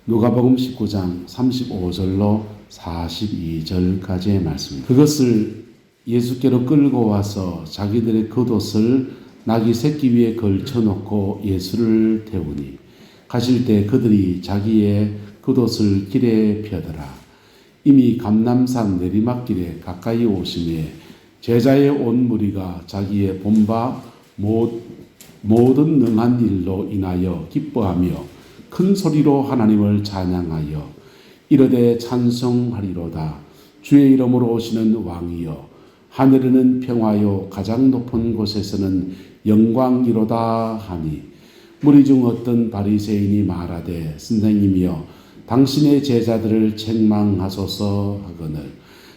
누가복음 19장 35절로 42절까지의 말씀입니다. 그것을 예수께로 끌고 와서 자기들의 겉옷을 나귀 새끼 위에 걸쳐놓고 예수를 태우니 가실 때 그들이 자기의 겉옷을 길에 펴더라. 이미 감람산 내리막길에 가까이 오시매 제자의 온 무리가 자기의 본바 모든 능한 일로 인하여 기뻐하며 큰 소리로 하나님을 찬양하여 이르되 찬송하리로다. 주의 이름으로 오시는 왕이여 하늘에는 평화요 가장 높은 곳에서는 영광이로다 하니 무리 중 어떤 바리새인이 말하되 선생님이여 당신의 제자들을 책망하소서 하거늘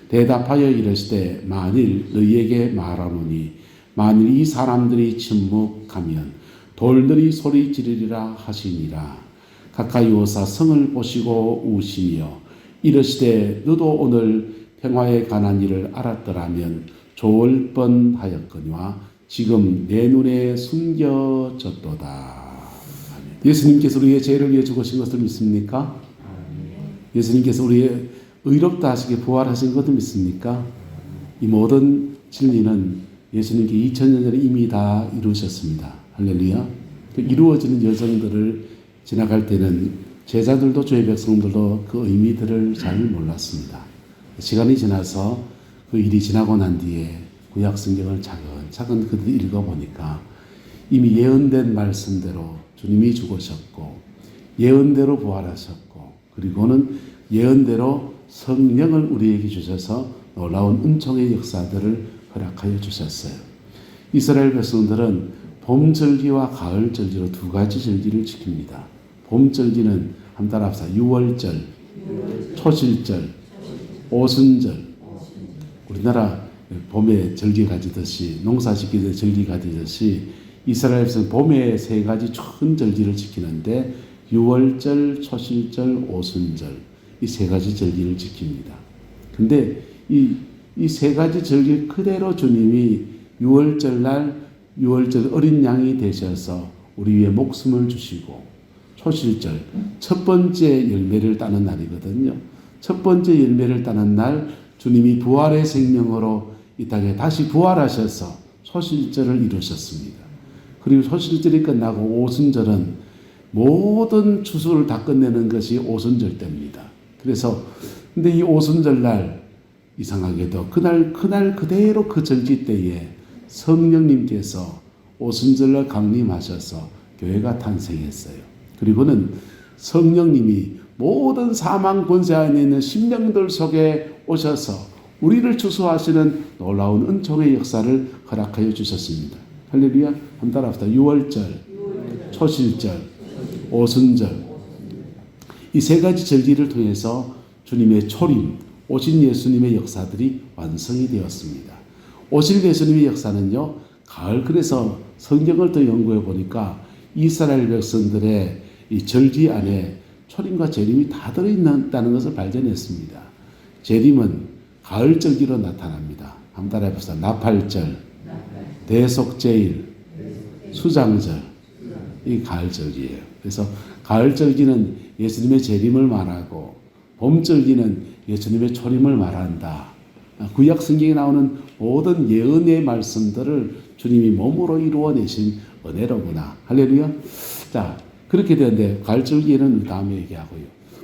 대답하여 이르시되 만일 너희에게 말하노니 만일 이 사람들이 침묵하면 돌들이 소리 지르리라 하시니라. 가까이 오사 성을 보시고 우시며 이르시되 너도 오늘 평화에 관한 일을 알았더라면 좋을 뻔하였거니와 지금 내 눈에 숨겨졌도다. 예수님께서 우리의 죄를 위해 죽으신 것을 믿습니까? 예수님께서 우리의 의롭다 하시게 부활하신 것을 믿습니까? 이 모든 진리는 예수님께 2000년 전에 이미 다 이루셨습니다. 할렐루야. 그 이루어지는 여정들을 지나갈 때는 제자들도 주의 백성들도 그 의미들을 잘 몰랐습니다. 시간이 지나서 그 일이 지나고 난 뒤에 구약 성경을 차근차근 그들이 읽어보니까 이미 예언된 말씀대로 주님이 죽으셨고 예언대로 부활하셨고 그리고는 예언대로 성령을 우리에게 주셔서 놀라운 은총의 역사들을 허락하여 주셨어요. 이스라엘 백성들은 봄절기와 가을절기로 두 가지 절기를 지킵니다. 봄절기는 한 달 앞서 6월절, 초실절, 오순절. 우리나라 봄에 절기 가지듯이 농사 짓기 전에 절기 가지듯이 이스라엘 백성은 봄에 세 가지 큰 절기를 지키는데 6월절, 초실절, 오순절 이 세 가지 절기를 지킵니다. 근데 이 세 가지 절기 그대로 주님이 6월절 날 6월절 어린 양이 되셔서 우리 위에 목숨을 주시고 초실절 첫 번째 열매를 따는 날이거든요. 첫 번째 열매를 따는 날 주님이 부활의 생명으로 이 땅에 다시 부활하셔서 초실절을 이루셨습니다. 그리고 초실절이 끝나고 오순절은 모든 추수를 다 끝내는 것이 오순절 때입니다. 그래서 근데 이 오순절 날 이상하게도 그날 그대로 그 절기 때에 성령님께서 오순절날 강림하셔서 교회가 탄생했어요. 그리고는 성령님이 모든 사망 권세 안에 있는 심령들 속에 오셔서 우리를 추수하시는 놀라운 은총의 역사를 허락하여 주셨습니다. 할렐루야. 한 달 앞서 6월절, 초실절, 오순절 이 세 가지 절기를 통해서 주님의 초림, 오신 예수님의 역사들이 완성이 되었습니다. 오실 예수님의 역사는요, 가을 그래서 성경을 더 연구해 보니까 이스라엘 백성들의 이 절기 안에 초림과 재림이 다 들어있다는 것을 발견했습니다. 재림은 가을 절기로 나타납니다. 한 달 앞에서 나팔절, 대속제일, 수장절 이 가을 절기예요. 그래서 가을 절기는 예수님의 재림을 말하고 봄 절기는 예수님의 초림을 말한다. 구약 성경에 나오는 모든 예언의 말씀들을 주님이 몸으로 이루어내신 은혜로구나. 할렐루야. 자, 그렇게 되는데 가을 절기에는 다음에 얘기하고요.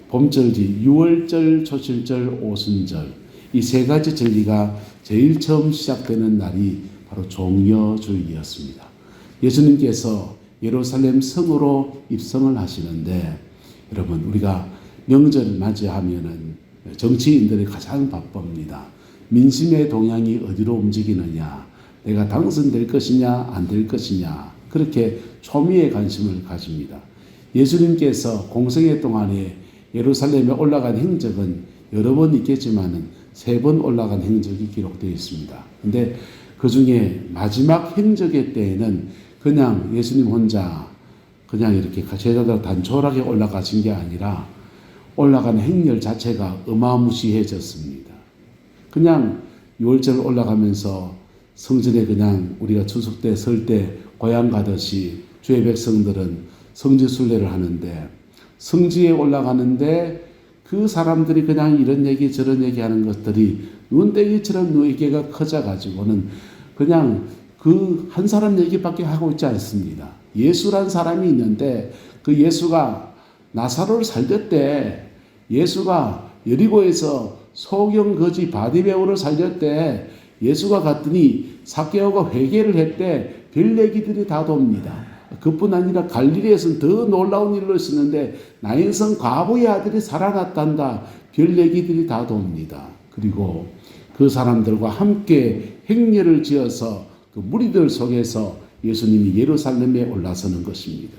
봄 절기, 6월절, 초실절, 오순절 이 세 가지 절기가 제일 처음 시작되는 날이 바로 종려주일이었습니다. 예수님께서 예루살렘 성으로 입성을 하시는데 여러분 우리가 명절 맞이하면은 정치인들이 가장 바쁩니다. 민심의 동향이 어디로 움직이느냐, 내가 당선될 것이냐 안 될 것이냐 그렇게 초미의 관심을 가집니다. 예수님께서 공생애 동안에 예루살렘에 올라간 행적은 여러 번 있겠지만은 3번 올라간 행적이 기록되어 있습니다. 근데 그 중에 마지막 행적의 때에는 그냥 예수님 혼자 그냥 이렇게 제자들 단촐하게 올라가신 게 아니라 올라간 행렬 자체가 어마무시해졌습니다. 그냥 6월절 올라가면서 성전에 그냥 우리가 추석 때 설 때 고향 가듯이 주의 백성들은 성지 순례를 하는데 성지에 올라가는데 그 사람들이 그냥 이런 얘기 저런 얘기 하는 것들이 눈덩이처럼 누이개가 커져가지고는 그냥 그 한 사람 얘기밖에 하고 있지 않습니다. 예수란 사람이 있는데 그 예수가 나사로를 살렸대. 예수가 여리고에서 소경 거지 바디메오를 살렸대. 예수가 갔더니 삭개오가 회개를 했대. 별 얘기들이 다 돕니다. 그뿐 아니라 갈릴리에서는 더 놀라운 일로 있었는데 나인성 과부의 아들이 살아났단다. 별 얘기들이 다 돕니다. 그리고 그 사람들과 함께 행렬을 지어서 그 무리들 속에서 예수님이 예루살렘에 올라서는 것입니다.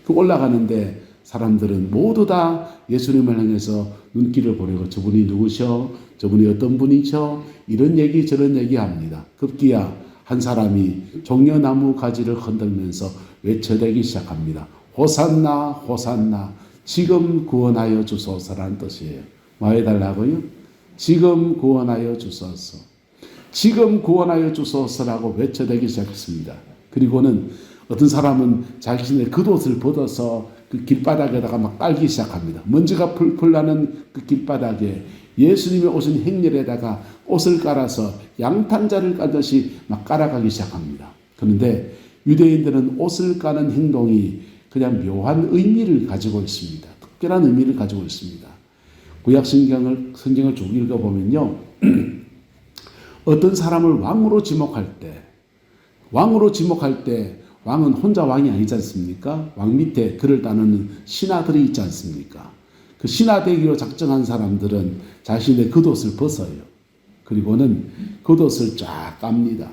그 올라가는데 사람들은 모두 다 예수님을 향해서 눈길을 보내고 저분이 누구셔? 저분이 어떤 분이셔? 이런 얘기 저런 얘기 합니다. 급기야 한 사람이 종려나무 가지를 흔들면서 외쳐대기 시작합니다. 호산나 호산나 지금 구원하여 주소서라는 뜻이에요. 뭐 해달라고요? 지금 구원하여 주소서. 지금 구원하여 주소서라고 외쳐대기 시작했습니다. 그리고는 어떤 사람은 자신의 겉옷을 벗어서 그 길바닥에다가 막 깔기 시작합니다. 먼지가 풀풀 나는 그 길바닥에 예수님이 오신 행렬에다가 옷을 깔아서 양탄자를 깔듯이 막 깔아가기 시작합니다. 그런데 유대인들은 옷을 까는 행동이 그냥 묘한 의미를 가지고 있습니다. 특별한 의미를 가지고 있습니다. 구약 성경을 쭉 읽어보면요. 어떤 사람을 왕으로 지목할 때 왕은 혼자 왕이 아니지 않습니까? 왕 밑에 그를 따르는 신하들이 있지 않습니까? 그 신하 되기로 작정한 사람들은 자신의 겉옷을 벗어요. 그리고는 겉옷을 쫙 깝니다.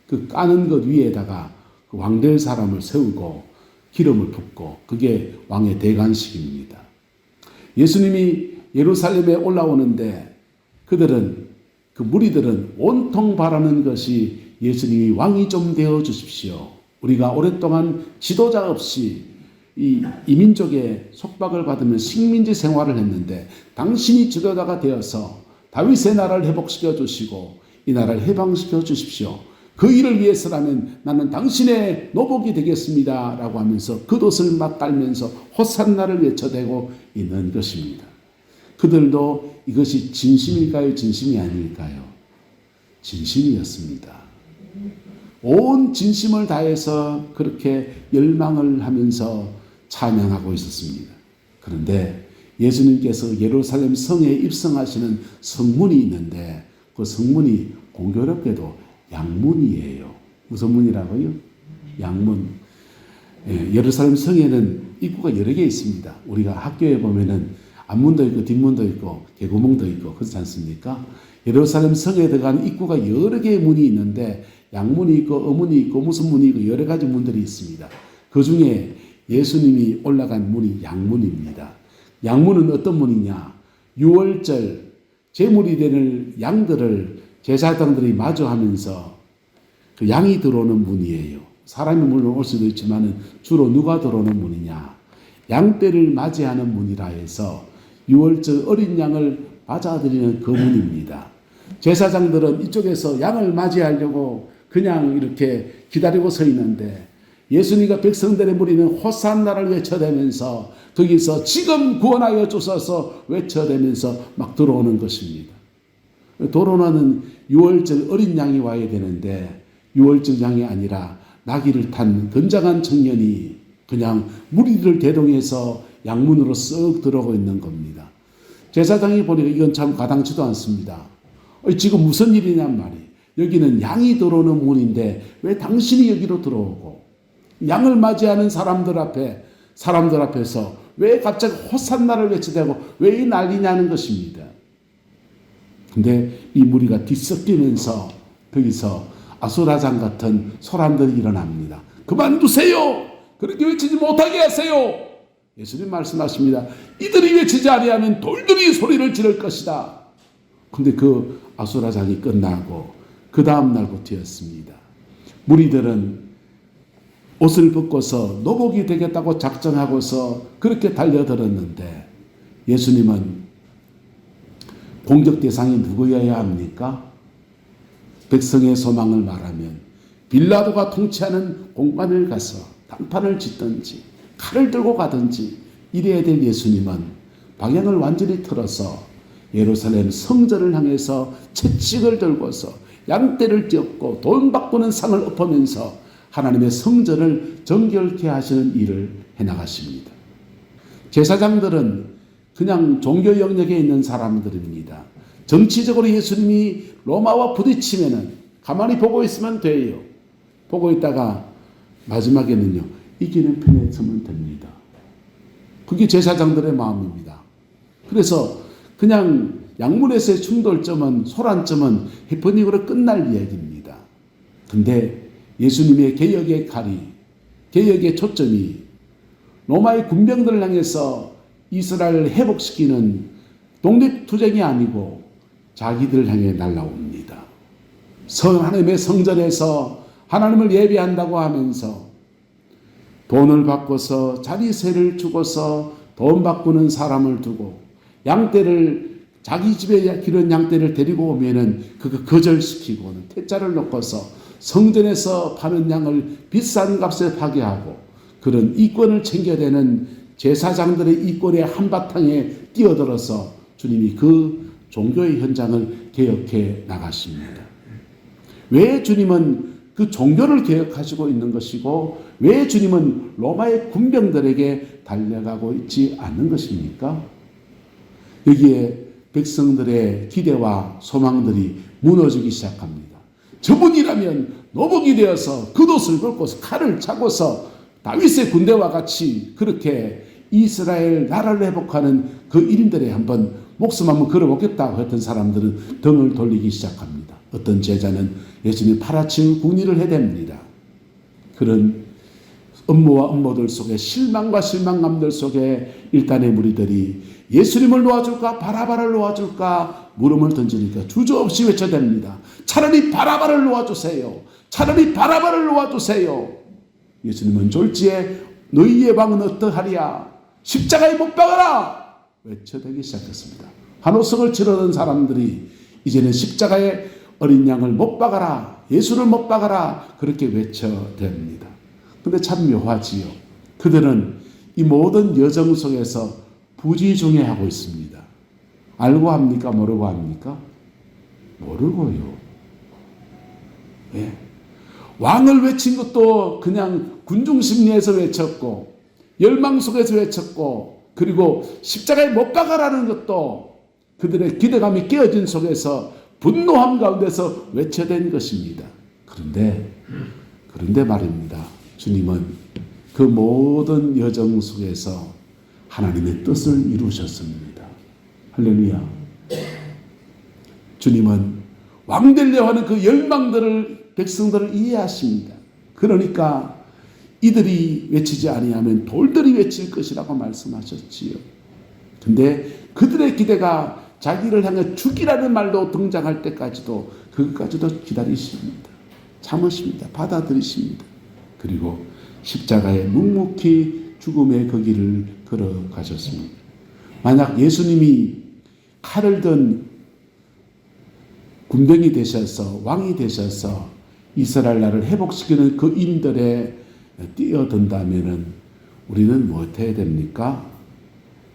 그 까는 것 위에다가 그 왕될 사람을 세우고 기름을 붓고 그게 왕의 대관식입니다. 예수님이 예루살렘에 올라오는데 그 무리들은 온통 바라는 것이 예수님이 왕이 좀 되어 주십시오. 우리가 오랫동안 지도자 없이 이 이민족의 속박을 받으며 식민지 생활을 했는데 당신이 지도자가 되어서 다윗의 나라를 회복시켜 주시고 이 나라를 해방시켜 주십시오. 그 일을 위해서라면 나는 당신의 노복이 되겠습니다. 라고 하면서 겉옷을 막 깔면서 호산나를 외쳐대고 있는 것입니다. 그들도 이것이 진심일까요? 진심이 아닐까요? 진심이었습니다. 온 진심을 다해서 그렇게 열망을 하면서 찬양하고 있었습니다. 그런데 예수님께서 예루살렘 성에 입성하시는 성문이 있는데 그 성문이 공교롭게도 양문이에요. 무슨 문이라고요? 양문. 예루살렘 성에는 입구가 여러 개 있습니다. 우리가 학교에 보면은 앞문도 있고 뒷문도 있고 개구멍도 있고 그렇지 않습니까? 예루살렘 성에 들어가는 입구가 여러 개의 문이 있는데 양문이 있고 어문이 있고 무슨 문이 있고 여러 가지 문들이 있습니다. 그 중에 예수님이 올라간 문이 양문입니다. 양문은 어떤 문이냐? 6월절 제물이 되는 양들을 제사장들이 마주하면서 그 양이 들어오는 문이에요. 사람이 물론 올 수도 있지만 주로 누가 들어오는 문이냐? 양떼를 맞이하는 문이라 해서 6월절 어린 양을 맞아들이는 그 문입니다. 제사장들은 이쪽에서 양을 맞이하려고 그냥 이렇게 기다리고 서 있는데 예수님과 백성들의 무리는 호산나를 외쳐대면서 거기서 지금 구원하여 주소서 외쳐대면서 막 들어오는 것입니다. 도로나는 6월절 어린 양이 와야 되는데 6월절 양이 아니라 나귀를 탄 건장한 청년이 그냥 무리들을 대동해서 양문으로 쓱 들어오고 있는 겁니다. 제사장이 보니까 이건 참 가당치도 않습니다. 지금 무슨 일이냔 말이에요. 여기는 양이 들어오는 문인데 왜 당신이 여기로 들어오고 양을 맞이하는 사람들 앞에서 왜 갑자기 호산나를 외치대고 왜 이 난리냐는 것입니다. 근데 이 무리가 뒤섞이면서 거기서 아수라장 같은 소란들이 일어납니다. 그만두세요. 그렇게 외치지 못하게 하세요. 예수님 말씀하십니다. 이들이 외치지 아니하면 돌들이 소리를 지를 것이다. 근데 그 아수라장이 끝나고 그 다음 날부터였습니다. 무리들은 옷을 벗고서 노복이 되겠다고 작정하고서 그렇게 달려들었는데 예수님은 공격 대상이 누구여야 합니까? 백성의 소망을 말하면 빌라도가 통치하는 공간을 가서 단판을 짓든지 칼을 들고 가든지 이래야 될 예수님은 방향을 완전히 틀어서 예루살렘 성전을 향해서 채찍을 들고서 양떼를 찢고 돈 바꾸는 상을 엎으면서 하나님의 성전을 정결케 하시는 일을 해나가십니다. 제사장들은 그냥 종교 영역에 있는 사람들입니다. 정치적으로 예수님이 로마와 부딪히면은 가만히 보고 있으면 돼요. 보고 있다가 마지막에는요, 이기는 편에 서면 됩니다. 그게 제사장들의 마음입니다. 그래서 그냥 양문에서의 충돌점은, 소란점은 해프닝으로 끝날 이야기입니다. 근데 예수님의 개혁의 칼이, 개혁의 초점이 로마의 군병들을 향해서 이스라엘을 회복시키는 독립투쟁이 아니고 자기들을 향해 날아옵니다. 하나님의 성전에서 하나님을 예배한다고 하면서 돈을 바꿔서 자리세를 주고서 돈 바꾸는 사람을 두고 양떼를 자기 집에 기른 양떼를 데리고 오면은 그거 거절시키고는 퇴짜를 놓고서 성전에서 파는 양을 비싼 값에 파게 하고 그런 이권을 챙겨대는 제사장들의 이권의 한바탕에 뛰어들어서 주님이 그 종교의 현장을 개혁해 나가십니다. 왜 주님은 그 종교를 개혁하시고 있는 것이고 왜 주님은 로마의 군병들에게 달려가고 있지 않는 것입니까? 여기에 백성들의 기대와 소망들이 무너지기 시작합니다. 저분이라면 노복이 되어서 겉옷을 벗고서 칼을 차고서 다윗의 군대와 같이 그렇게 이스라엘 나라를 회복하는 그 일인들에 한번 목숨 한번 걸어보겠다고 했던 사람들은 등을 돌리기 시작합니다. 어떤 제자는 예수님 팔아치운 국리를 해댑니다. 그런 업무와 업무들 속에 실망과 실망감들 속에 일단의 무리들이 예수님을 놓아줄까 바라바를 놓아줄까 물음을 던지니까 주저없이 외쳐댑니다. 차라리 바라바를 놓아주세요. 차라리 바라바를 놓아주세요. 예수님은 졸지에 너희의 방은 어떠하리야? 십자가에 못 박아라! 외쳐대기 시작했습니다. 한호성을 치르던 사람들이 이제는 십자가에 어린 양을 못 박아라, 예수를 못 박아라 그렇게 외쳐댑니다. 근데 참 묘하지요. 그들은 이 모든 여정 속에서 부지중해하고 있습니다. 알고 합니까? 모르고 합니까? 모르고요. 예. 왕을 외친 것도 그냥 군중심리에서 외쳤고 열망 속에서 외쳤고 그리고 십자가에 못 박아라는 것도 그들의 기대감이 깨어진 속에서 분노함 가운데서 외쳐댄 것입니다. 그런데 말입니다. 주님은 그 모든 여정 속에서 하나님의 뜻을 이루셨습니다. 할렐루야. 주님은 왕되려 하는 그 열망들을 백성들을 이해하십니다. 그러니까 이들이 외치지 아니하면 돌들이 외칠 것이라고 말씀하셨지요. 근데 그들의 기대가 자기를 향해 죽이라는 말도 등장할 때까지도 그것까지도 기다리십니다. 참으십니다. 받아들이십니다. 그리고 십자가에 묵묵히 죽음의 그 길을 걸어가셨습니다. 만약 예수님이 칼을 든 군병이 되셔서 왕이 되셔서 이스라엘 나라를 회복시키는 그 인들에 뛰어든다면 우리는 무엇해야 됩니까?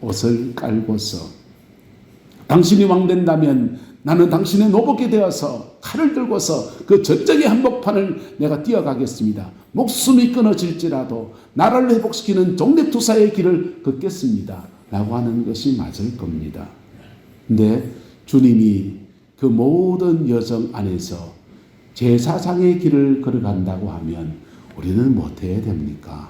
옷을 깔고서 당신이 왕 된다면 나는 당신의 노복이 되어서 칼을 들고서 그 전쟁의 한복판을 내가 뛰어가겠습니다. 목숨이 끊어질지라도 나라를 회복시키는 종립투사의 길을 걷겠습니다. 라고 하는 것이 맞을 겁니다. 근데 주님이 그 모든 여정 안에서 제사장의 길을 걸어간다고 하면 우리는 못해야 됩니까?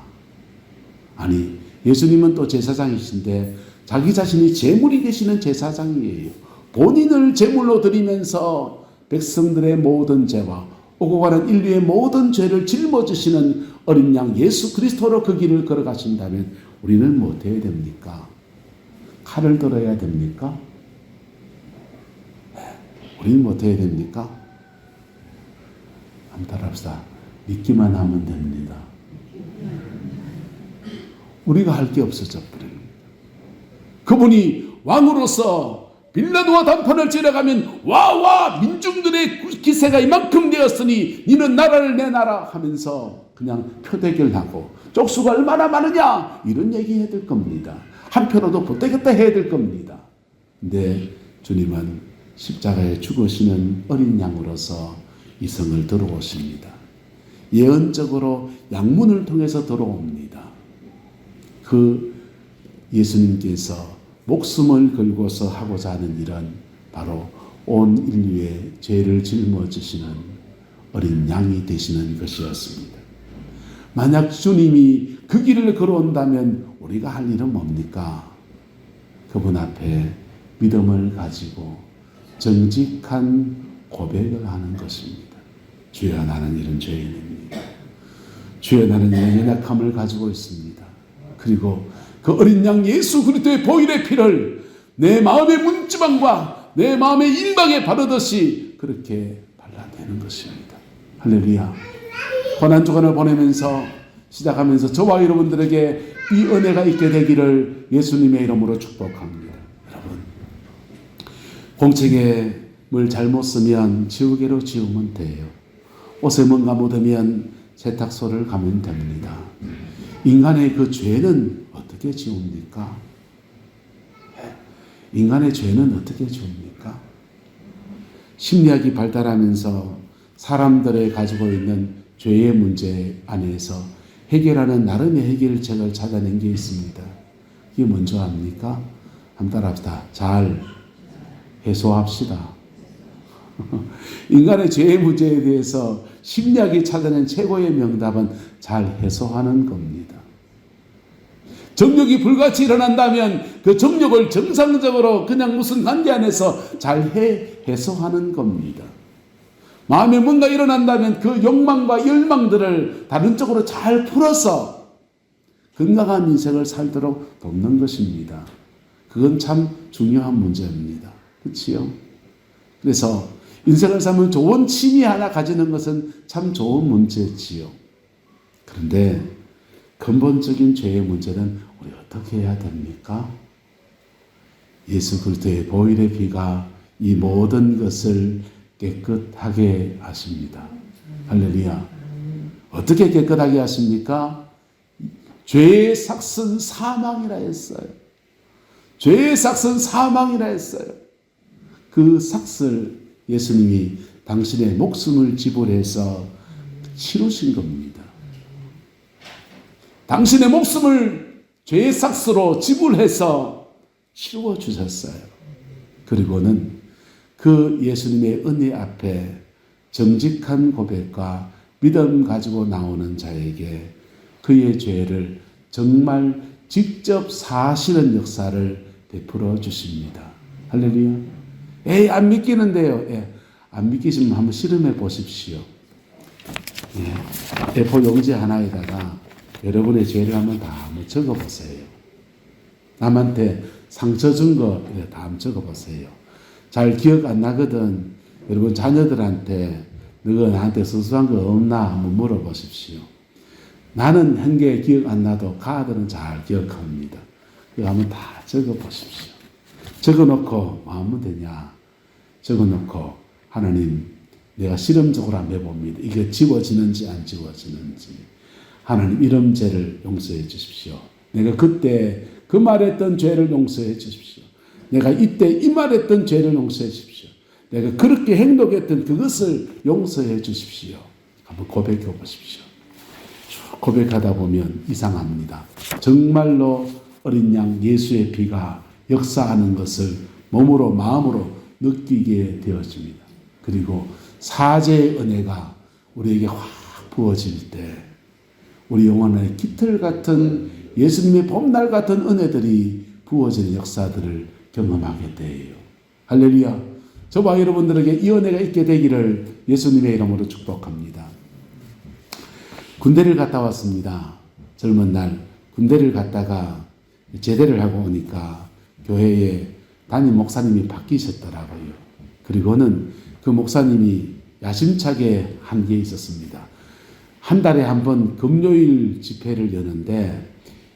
아니, 예수님은 또 제사장이신데 자기 자신이 제물이 되시는 제사장이에요. 본인을 제물로 드리면서 백성들의 모든 죄와 오고 가는 인류의 모든 죄를 짊어지시는 어린 양 예수 그리스도로 그 길을 걸어가신다면 우리는 못해야 됩니까? 칼을 들어야 됩니까? 우리는 못해야 됩니까? 한번 따라합시다. 믿기만 하면 됩니다. 우리가 할 게 없어져 버립니다. 그분이 왕으로서 빌라도와 단판을 지나가면 와 민중들의 기세가 이만큼 되었으니 니는 나라를 내놔라 하면서 그냥 표대결하고 쪽수가 얼마나 많으냐 이런 얘기 해야 될 겁니다. 한편으로도 보태겠다 해야 될 겁니다. 근데 주님은 십자가에 죽으시는 어린 양으로서 이 성을 들어오십니다. 예언적으로 양문을 통해서 들어옵니다. 그 예수님께서 목숨을 걸고서 하고자 하는 일은 바로 온 인류의 죄를 짊어지시는 어린 양이 되시는 것이었습니다. 만약 주님이 그 길을 걸어온다면 우리가 할 일은 뭡니까? 그분 앞에 믿음을 가지고 정직한 고백을 하는 것입니다. 주여, 나는 이런 죄인입니다. 주여, 나는 이런 연약함을 가지고 있습니다. 그리고 그 어린 양 예수 그리스도의 보혈의 피를 내 마음의 문지방과 내 마음의 인방에 바르듯이 그렇게 발라내는 것입니다. 할렐루야. 고난주간을 보내면서 시작하면서 저와 여러분들에게 이 은혜가 있게 되기를 예수님의 이름으로 축복합니다. 여러분, 공책에 물 잘못 쓰면 지우개로 지우면 돼요. 옷에 뭔가 묻으면 세탁소를 가면 됩니다. 인간의 그 죄는 어떻게 지웁니까? 인간의 죄는 어떻게 지웁니까? 심리학이 발달하면서 사람들이 가지고 있는 죄의 문제 안에서 해결하는 나름의 해결책을 찾아낸 게 있습니다. 이게 뭔지 압니까? 한번 따라합시다. 잘 해소합시다. 인간의 죄의 문제에 대해서 심리학이 찾아낸 최고의 명답은 잘 해소하는 겁니다. 정욕이 불같이 일어난다면 그 정욕을 정상적으로 그냥 무슨 관계 안에서 잘 해소하는 겁니다. 마음에 뭔가 일어난다면 그 욕망과 열망들을 다른 쪽으로 잘 풀어서 건강한 인생을 살도록 돕는 것입니다. 그건 참 중요한 문제입니다. 그렇지요? 그래서 인생을 살면 좋은 취미 하나 가지는 것은 참 좋은 문제지요. 그런데 근본적인 죄의 문제는 우리 어떻게 해야 됩니까? 예수 그리스도의 보혈의 피가 이 모든 것을 깨끗하게 하십니다. 할렐루야. 어떻게 깨끗하게 하십니까? 죄의 삭은 사망이라 했어요. 죄의 삭은 사망이라 했어요. 그 삭을 예수님이 당신의 목숨을 지불해서 치루신 겁니다. 당신의 목숨을 죄의 삭스로 지불해서 치루어 주셨어요. 그리고는 그 예수님의 은혜 앞에 정직한 고백과 믿음 가지고 나오는 자에게 그의 죄를 정말 직접 사시는 역사를 베풀어 주십니다. 할렐루야. 에이, 안 믿기는데요. 안 믿기시면 한번 실험해 보십시오. A4 용지 하나에다가 여러분의 죄를 한번 다 적어 보세요. 남한테 상처 준 거 다 한번 적어 보세요. 잘 기억 안 나거든. 여러분 자녀들한테 너가 나한테 수수한 거 없나 한번 물어보십시오. 나는 한 개 기억 안 나도 가들은 잘 기억합니다. 이거 한번 다 적어 보십시오. 적어 놓고 뭐 하면 되냐? 적어 놓고 하나님, 내가 실험적으로 한번 해봅니다. 이게 지워지는지 안 지워지는지. 하나님, 이런 죄를 용서해 주십시오. 내가 그때 그 말했던 죄를 용서해 주십시오. 내가 이때 이 말했던 죄를 용서해 주십시오. 내가 그렇게 행동했던 그것을 용서해 주십시오. 한번 고백해 보십시오. 고백하다 보면 이상합니다. 정말로 어린 양 예수의 피가 역사하는 것을 몸으로 마음으로 느끼게 되어집니다. 그리고 사죄의 은혜가 우리에게 확 부어질 때 우리 영혼의 깃털 같은 예수님의 봄날 같은 은혜들이 부어지는 역사들을 경험하게 돼요. 할렐루야. 저와 여러분들에게 이 은혜가 있게 되기를 예수님의 이름으로 축복합니다. 군대를 갔다 왔습니다. 젊은 날 군대를 갔다가 제대를 하고 오니까 교회에 담임 목사님이 바뀌셨더라고요. 그리고는 그 목사님이 야심차게 한 게 있었습니다. 한 달에 한 번 금요일 집회를 여는데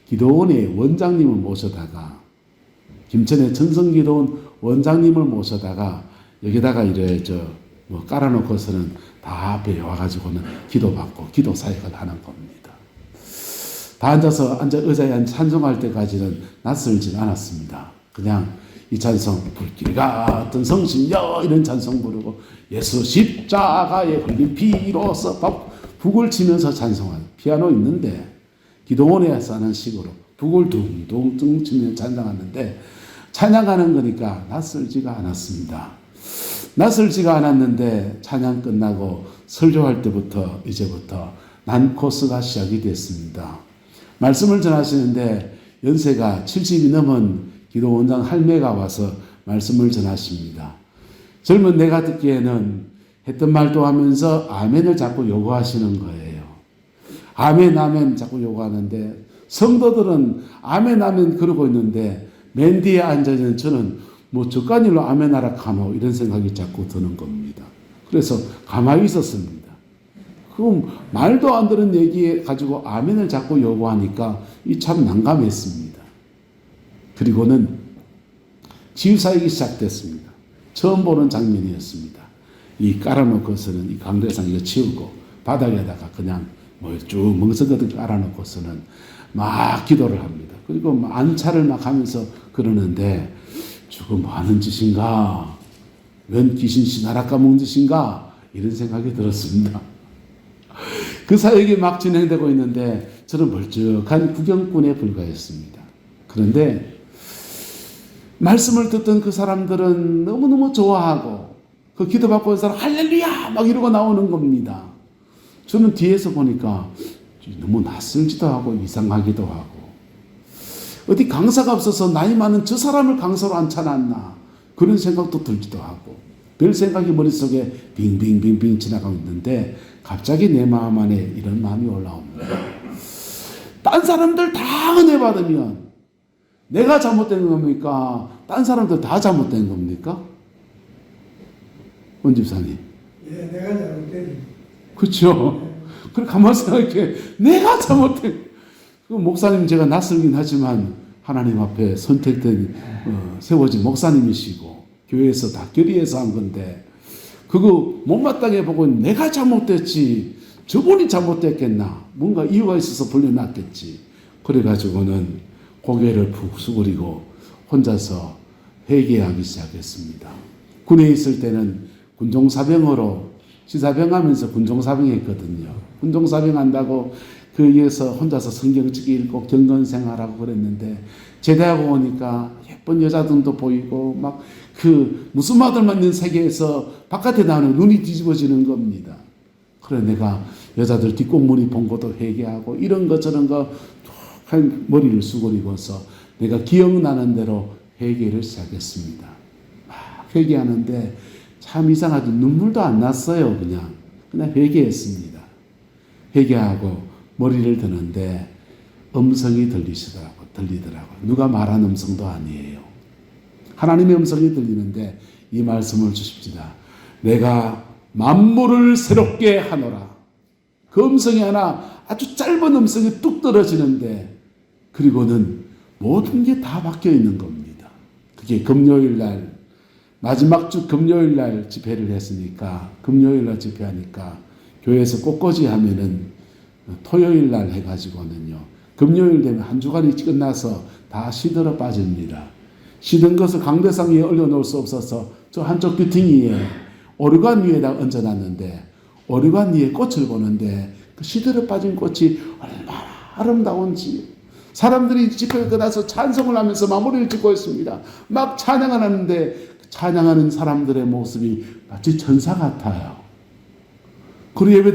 기도원의 원장님을 모셔다가 김천의 천성기도원 원장님을 모셔다가 여기다가 이래 깔아놓고서는 다 앞에 와가지고는 기도받고 기도 사역을 하는 겁니다. 다 앉아 의자에 앉아 찬송할 때까지는 낯설진 않았습니다. 그냥 이 찬송, 불길 같은 성심여 이런 찬송 부르고 예수 십자가에 흘린 피로써 북을 치면서 찬송하는 피아노 있는데 기도원에서 하는 식으로 북을 둥둥 치며 찬양하는데 찬양하는 거니까 낯설지가 않았습니다. 낯설지가 않았는데 찬양 끝나고 설교할 때부터 이제부터 난 코스가 시작이 됐습니다. 말씀을 전하시는데 연세가 70이 넘은 기도원장 할매가 와서 말씀을 전하십니다. 젊은 내가 듣기에는 했던 말도 하면서 아멘을 자꾸 요구하시는 거예요. 아멘 아멘 자꾸 요구하는데 성도들은 아멘 아멘 그러고 있는데 맨 뒤에 앉아있는 저는 뭐 저간일로 아멘하라 카노 이런 생각이 자꾸 드는 겁니다. 그래서 가만히 있었습니다. 그럼 말도 안 되는 얘기에 가지고 아멘을 자꾸 요구하니까 이 참 난감했습니다. 그리고는 치유사역이 시작됐습니다. 처음 보는 장면이었습니다. 이 깔아놓고서는 이 강대상 이거 치우고 바닥에다가 그냥 뭐 쭉 멍석어들 깔아놓고서는 막 기도를 합니다. 그리고 막 안차를 막 하면서 그러는데 지금 뭐 하는 짓인가? 웬 귀신씨 나라 까먹는 짓인가? 이런 생각이 들었습니다. 그 사역이 막 진행되고 있는데 저는 멀쩡한 구경꾼에 불과했습니다. 그런데 말씀을 듣던 그 사람들은 너무너무 좋아하고 그 기도받고 있는 사람 할렐루야 막 이러고 나오는 겁니다. 저는 뒤에서 보니까 너무 낯설지도 하고 이상하기도 하고 어디 강사가 없어서 나이 많은 저 사람을 강사로 앉혀놨나 그런 생각도 들기도 하고 별 생각이 머릿속에 빙빙빙빙 지나가고 있는데 갑자기 내 마음 안에 이런 마음이 올라옵니다. 딴 사람들 다 은혜 받으면 내가 잘못된 겁니까? 딴 사람들 다 잘못된 겁니까? 원 집사님. 예, 내가 잘못된. 그렇죠. 그래 가만히 생각해. 내가 잘못된. 그 목사님 제가 낯설긴 하지만 하나님 앞에 선택된 세워진 목사님이시고 교회에서 다 결의해서 한 건데 그거 못마땅해 보고 내가 잘못됐지 저분이 잘못됐겠나 뭔가 이유가 있어서 불려놨겠지. 그래가지고는 고개를 푹 숙이고 혼자서 회개하기 시작했습니다. 군에 있을 때는 군종사병으로 시사병하면서 군종사병했거든요. 군종사병한다고 거기에서 혼자서 성경책 읽고 경건생활하고 그랬는데 제대하고 오니까 예쁜 여자들도 보이고 막 그 무슨 마들만 있는 세계에서 바깥에 나오는 눈이 뒤집어지는 겁니다. 그래 내가 여자들 뒷공무니 본 것도 회개하고 이런 거 저런 거 머리를 수그리고서 내가 기억나는 대로 회개를 시작했습니다. 막 회개하는데 참 이상하게 눈물도 안 났어요. 그냥 회개했습니다. 회개하고 머리를 드는데 음성이 들리더라고요. 누가 말한 음성도 아니에요. 하나님의 음성이 들리는데 이 말씀을 주십시다. 내가 만물을 새롭게 하노라. 그 음성이 하나 아주 짧은 음성이 뚝 떨어지는데 그리고는 모든 게 다 바뀌어 있는 겁니다. 그게 금요일 날 마지막 주 금요일 날 집회를 했으니까 금요일 날 집회하니까 교회에서 꽃꽂이 하면은 토요일 날 해가지고는요 금요일 되면 한 주간이 끝나서 다 시들어 빠집니다. 시든 것을 강대상 위에 올려놓을 수 없어서 저 한쪽 귀퉁이에 오르간 위에다 얹어놨는데 오르간 위에 꽃을 보는데 그 시들어 빠진 꽃이 얼마나 아름다운지 사람들이 집회가 끝나서 찬송을 하면서 마무리를 짓고 있습니다. 막 찬양을 하는데 찬양하는 사람들의 모습이 마치 천사 같아요. 그리고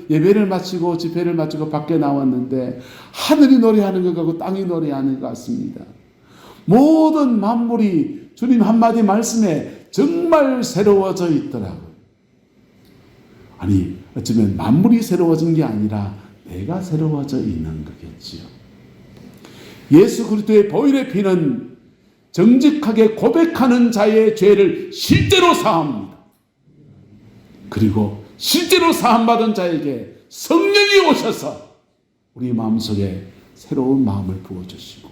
예배를 마치고 집회를 마치고 밖에 나왔는데 하늘이 노래하는 것 같고 땅이 노래하는 것 같습니다. 모든 만물이 주님 한마디 말씀에 정말 새로워져 있더라고요. 아니 어쩌면 만물이 새로워진 게 아니라 내가 새로워져 있는 거겠지요. 예수 그리스도의 보혈의 피는 정직하게 고백하는 자의 죄를 실제로 사합니다. 그리고 실제로 사함받은 자에게 성령이 오셔서 우리 마음속에 새로운 마음을 부어주시고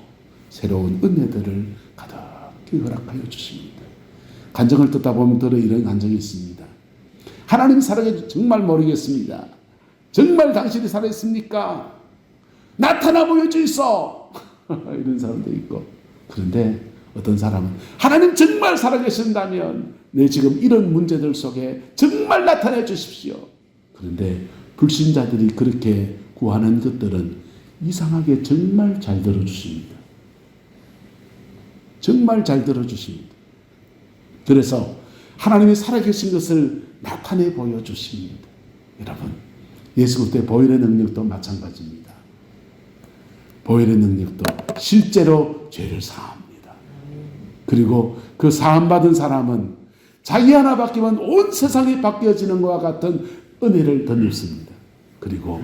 새로운 은혜들을 가득히 허락하여 주십니다. 간증을 듣다 보면 들어 이런 간증이 있습니다. 하나님 살아계신지 정말 모르겠습니다. 정말 당신이 살아있습니까? 나타나 보여주이소. 이런 사람도 있고. 그런데 어떤 사람은 하나님 정말 살아계신다면 내 지금 이런 문제들 속에 정말 나타내 주십시오. 그런데 불신자들이 그렇게 구하는 것들은 이상하게 정말 잘 들어주십니다. 정말 잘 들어주십니다. 그래서 하나님이 살아계신 것을 나타내 보여주십니다. 여러분, 예수 그리스도의 보혈의 능력도 마찬가지입니다. 보혈의 능력도 실제로 죄를 사합니다. 그리고 그 사함받은 사람은 자기 하나 바뀌면 온 세상이 바뀌어지는 것과 같은 은혜를 더 입습니다. 그리고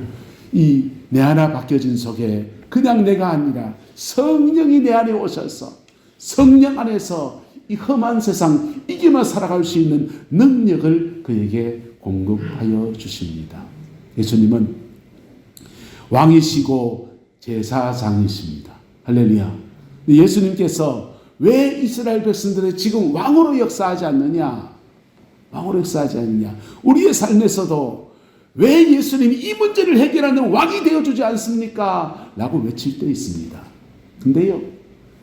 이 내 하나 바뀌어진 속에 그냥 내가 아니라 성령이 내 안에 오셔서 성령 안에서 이 험한 세상 이기며 살아갈 수 있는 능력을 그에게 공급하여 주십니다. 예수님은 왕이시고 제사장이십니다. 할렐루야. 예수님께서 왜 이스라엘 백성들의 지금 왕으로 역사하지 않느냐? 왕으로 역사하지 않느냐? 우리의 삶에서도 왜 예수님이 이 문제를 해결하는 왕이 되어주지 않습니까? 라고 외칠 때 있습니다. 근데요,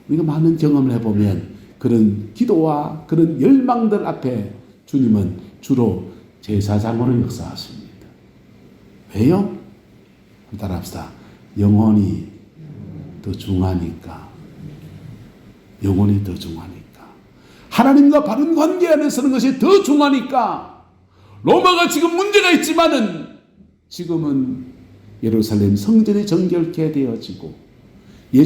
우리가 많은 경험을 해보면 그런 기도와 그런 열망들 앞에 주님은 주로 제사장으로 역사하십니다. 왜요? 따라합시다. 영혼이 더 중하니까. 영혼이 더 중하니까. 하나님과 바른 관계 안에 서는 것이 더 중하니까. 로마가 지금 문제가 있지만은 지금은 예루살렘 성전이 정결케 되어지고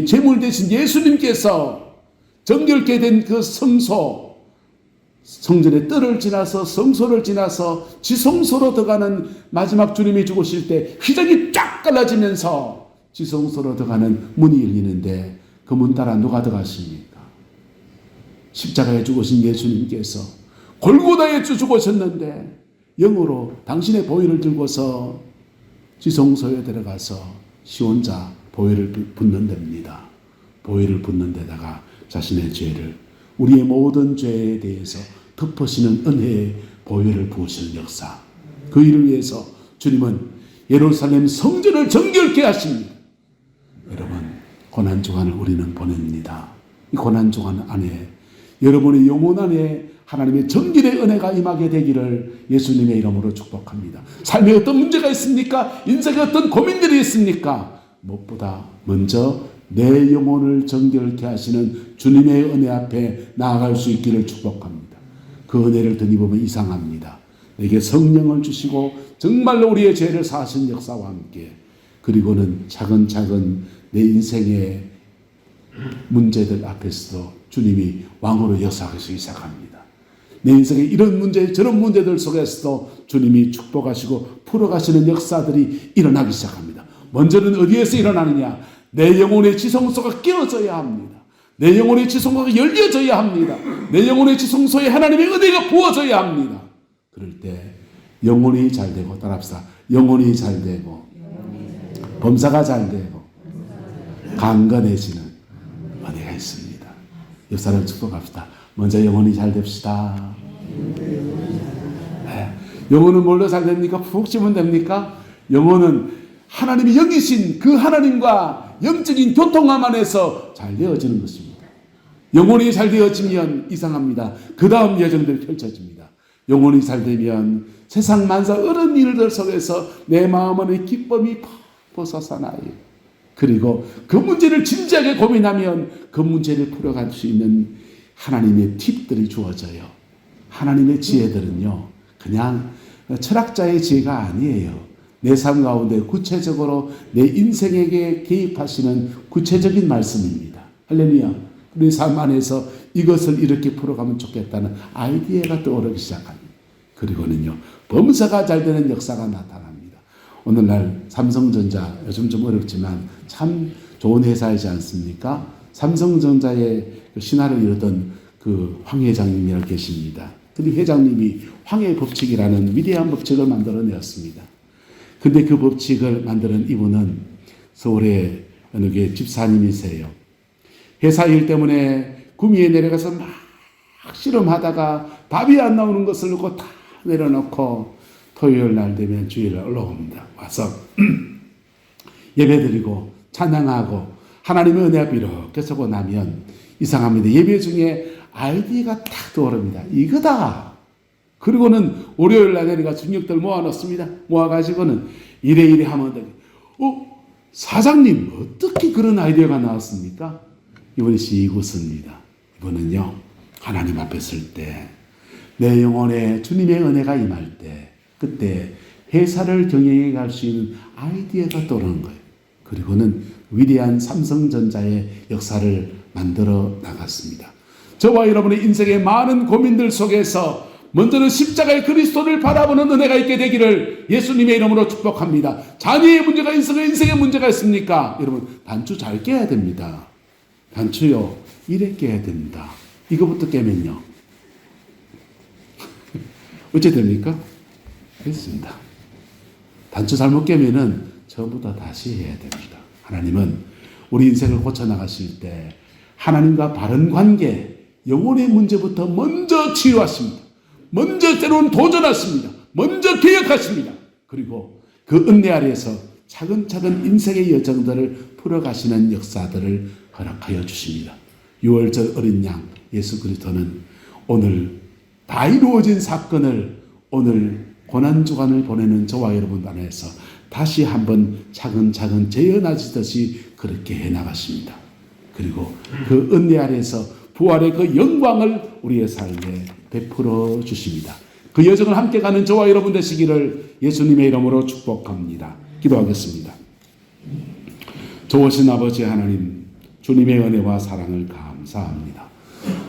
제물 대신 예수님께서 정결케 된 그 성소, 성전의 뜰을 지나서 성소를 지나서 지성소로 들어가는 마지막 주님이 죽으실 때 휘장이 쫙 갈라지면서 지성소로 들어가는 문이 열리는데 그 문 따라 누가 들어가십니까? 십자가에 죽으신 예수님께서 골고다에 죽으셨는데 영으로 당신의 보혈을 들고서 지성소에 들어가서 시온자 보혈을 붓는 데입니다. 보혈을 붓는 데다가 자신의 죄를 우리의 모든 죄에 대해서 덮으시는 은혜의 보혈을 부으시는 역사. 그 일을 위해서 주님은 예루살렘 성전을 정결케 하십니다. 여러분, 고난주간을 우리는 보냅니다. 이 고난주간 안에 여러분의 영혼 안에 하나님의 정결의 은혜가 임하게 되기를 예수님의 이름으로 축복합니다. 삶에 어떤 문제가 있습니까? 인생에 어떤 고민들이 있습니까? 무엇보다 먼저 내 영혼을 정결케 하시는 주님의 은혜 앞에 나아갈 수 있기를 축복합니다. 그 은혜를 덧입으면 이상합니다. 내게 성령을 주시고 정말로 우리의 죄를 사하신 역사와 함께 그리고는 차근차근 내 인생의 문제들 앞에서도 주님이 왕으로 역사하시기 시작합니다. 내 인생의 이런 문제 저런 문제들 속에서도 주님이 축복하시고 풀어가시는 역사들이 일어나기 시작합니다. 먼저는 어디에서 일어나느냐? 내 영혼의 지성소가 깨어져야 합니다. 내 영혼의 지성소가 열려져야 합니다. 내 영혼의 지성소에 하나님의 은혜가 부어져야 합니다. 그럴 때 영혼이 잘 되고 따라합시다. 영혼이 잘 되고 범사가 잘 되고 강건해지는 은혜가 있습니다. 역사를 축복합시다. 먼저 영혼이 잘 됩시다. 네. 영혼은 뭘로 잘 됩니까? 푹 찌면 됩니까? 영혼은 하나님이 영이신 그 하나님과 영적인 교통함 안에서 잘 되어지는 것입니다. 영혼이 잘 되어지면 이상합니다. 그 다음 여정들이 펼쳐집니다. 영혼이 잘 되면 세상 만사 어른 일들 속에서 내 마음 안에 기쁨이 퍽 솟아나요. 그리고 그 문제를 진지하게 고민하면 그 문제를 풀어갈 수 있는 하나님의 팁들이 주어져요. 하나님의 지혜들은요, 그냥 철학자의 지혜가 아니에요. 내 삶 가운데 구체적으로 내 인생에게 개입하시는 구체적인 말씀입니다. 할렐루야. 내 삶 안에서 이것을 이렇게 풀어가면 좋겠다는 아이디어가 떠오르기 시작합니다. 그리고는요, 범사가 잘 되는 역사가 나타납니다. 오늘날 삼성전자, 요즘 좀 어렵지만 참 좋은 회사이지 않습니까? 삼성전자의 신화를 이루던 그 황 회장님이 계십니다. 근데 회장님이 황해 법칙이라는 위대한 법칙을 만들어내었습니다. 근데 그 법칙을 만드는 이분은 서울의 어느 게 집사님이세요. 회사 일 때문에 구미에 내려가서 막 실험하다가 답이 안 나오는 것을 놓고 다 내려놓고 토요일 날 되면 주일날 올라옵니다. 와서 예배드리고 찬양하고 하나님의 은혜 앞에 이렇게 서고 나면 이상합니다. 예배 중에 아이디어가 탁 떠오릅니다. 이거다. 그리고는 월요일 날 내가 중력들 모아놓습니다. 모아가지고는 이래 하면 돼. 사장님 어떻게 그런 아이디어가 나왔습니까? 이번이 시구스입니다. 이번은요 하나님 앞에 설 때 내 영혼에 주님의 은혜가 임할 때 그때 회사를 경영해 갈 수 있는 아이디어가 떠오르는 거예요. 그리고는 위대한 삼성전자의 역사를 만들어 나갔습니다. 저와 여러분의 인생의 많은 고민들 속에서 먼저는 십자가의 그리스도를 바라보는 은혜가 있게 되기를 예수님의 이름으로 축복합니다. 자녀의 문제가 인생의 문제가 있습니까? 여러분 단추 잘 깨야 됩니다. 단추요 이래 깨야 됩니다. 이거부터 깨면요 어째 됩니까? 됐습니다. 단추 잘못 깨면은 처음부터 다시 해야 됩니다. 하나님은 우리 인생을 고쳐나가실 때 하나님과 바른 관계, 영혼의 문제부터 먼저 치유하십니다. 먼저 새로운 도전하십니다. 먼저 개혁하십니다. 그리고 그 은혜 아래에서 차근차근 인생의 여정들을 풀어가시는 역사들을 허락하여 주십니다. 6월절 어린 양 예수 그리스도는 오늘 다 이루어진 사건을 오늘 고난주간을 보내는 저와 여러분 안에서 다시 한번 차근차근 재현하시듯이 그렇게 해나가십니다. 그리고 그 은혜 아래에서 부활의 그 영광을 우리의 삶에 베풀어 주십니다. 그 여정을 함께 가는 저와 여러분 되시기를 예수님의 이름으로 축복합니다. 기도하겠습니다. 좋으신 아버지 하나님, 주님의 은혜와 사랑을 감사합니다.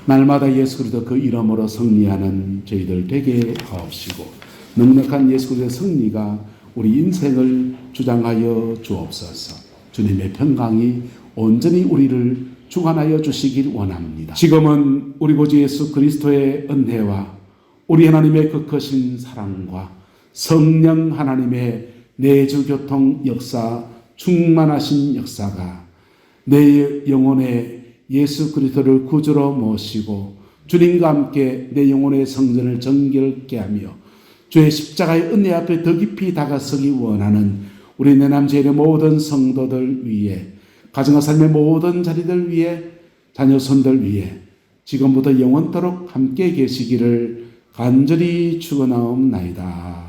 날마다 예수 그리스도 그 이름으로 승리하는 저희들 되게 하옵시고 넉넉한 예수 그리스도의 승리가 우리 인생을 주장하여 주옵소서. 주님의 평강이 온전히 우리를 주관하여 주시길 원합니다. 지금은 우리 구주 예수 그리스도의 은혜와 우리 하나님의 그 크신 사랑과 성령 하나님의 내주교통 역사, 충만하신 역사가 내 영혼에 예수 그리스도를 구주로 모시고 주님과 함께 내 영혼의 성전을 정결케 하며 주의 십자가의 은혜 앞에 더 깊이 다가서기 원하는 우리 내남제일의 모든 성도들 위해 가정과 삶의 모든 자리들 위해 자녀손들 위해 지금부터 영원토록 함께 계시기를 간절히 축원하옵나이다.